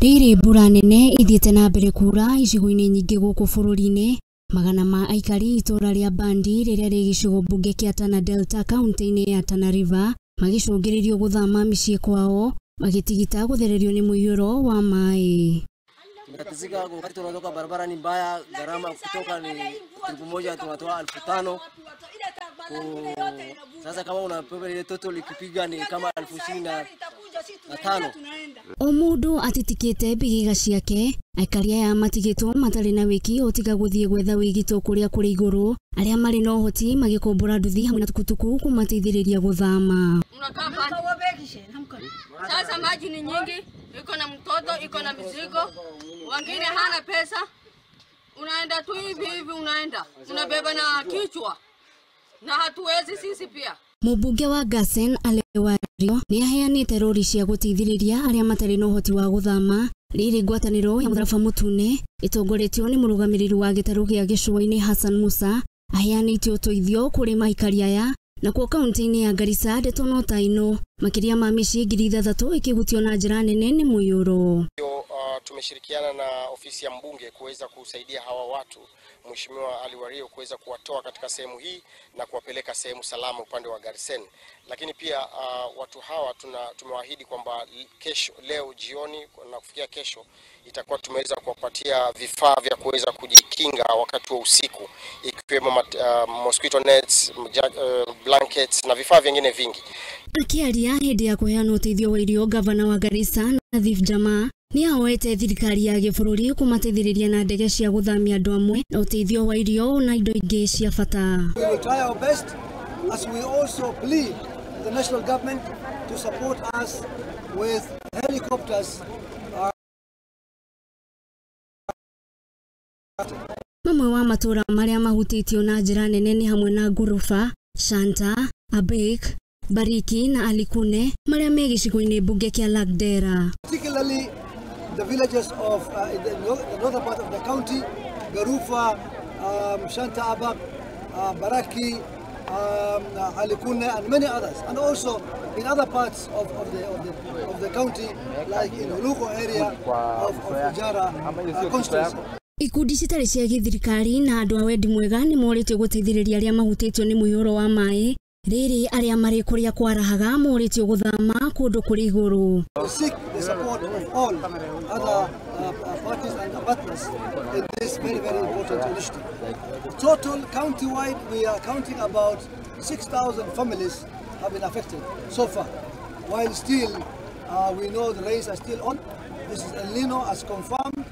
Riri mbura nene ithiete na mbere kuura Gichigoini nyingi guku bururi-ini. Magana ma aikari itura ria Bandi riria ri gicigo mbunge kia Tana Delta Kauntauini ya Tana River magicungiririo guthama micii kwao magitigita guthererio ni Muiyuro wa Maai. Tunatizika wakati tunatoka barabara ni mbaya, gharama kutoka ni 1,000 tunatoa 5,000. Sasa kama unapewa ile total ikipiga ni kama 25,000. Omundu atitikite bigiga ciake, aikari aya matigitwo matari na wiki otiga guthie gwetha wigito kuria kuri iguru, aria mari no hoti magikombora nduthi hamwe na tukutuku kumateithiriria guthama. Sasa maji ni nyingi, iko na mtoto, iko na mizigo, wengine hana pesa. Unaenda tu hivi unabeba na kichwa. Na hatuwezi sisi pia. Mumbunge wa Hasaan Iraataera ni aheanite rori cia guteithiriria aria matari no hoti wa guthama. Riri ngwataniro ya Mutharaba Mutune Rutongoretionni murugamiriri wa gitaru gia Gichigoini Hasaan Musa aheanite uteithio kuri aikari aya na kwa kaunti-ini ya Garissa ndetono taino makilia ma micii 3,000 ikigutio na njira nene ni Muiyuro. Tumeshirikiana na ofisi ya mbunge kuweza kusaidia hawa watu, Mheshimiwa Aliwario kuweza kuwatoa katika sehemu hii na kuwapeleka sehemu salama upande wa Garissa. Lakini pia watu hawa tumewaahidi kwamba leo jioni na kufikia kesho itakuwa tumeweza kuwapatia vifaa vya kuweza kujikinga wakati wa usiku, ikiwemo mosquito nets, blankets na vifaa vingine vingi. Akiaria hindi ya kuheana uteithio wa irio, gavana wa Garissa Nadhif Jamaa ni aoete thirikari ya gĩbũrũri kumateithĩrĩria na ndege cia guthamia andu amwe na uteithio wa irio na indo ingĩ cia bata. We will try our best as we also plead the national government to support us with helicopters. Mamwe wa matura maria mahutitio na njira nene ni hamwe na Gurufa, Shanta, Abek, Bariki na Alikune maria me gicigo-ini mbunge kia Iraataera. Particularly the villages of in the northern part of the county, Garufa, Shanta Abak, Baraki, Alikune and many others, and also in other parts of the county like in the local area of Ujara constituency. Ikundi citari cia githirikari na andu a wendi mwega ni moritio guteithiriria aria mahutitio ni Muiyuro wa Maai. Riri aria mari kuria kwarahaga moritio guthama kundu kuri iguru. Seek the support of all other parties and partners in this very important initiative. Total county-wide, we are counting about 6,000 families have been affected so far. While still, we know the rains are still on. This is El Nino as confirmed,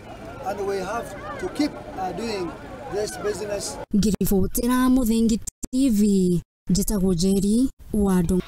and we have to keep doing this business. Ngiribotera Muthingi TV. Gichigoini, Wadu.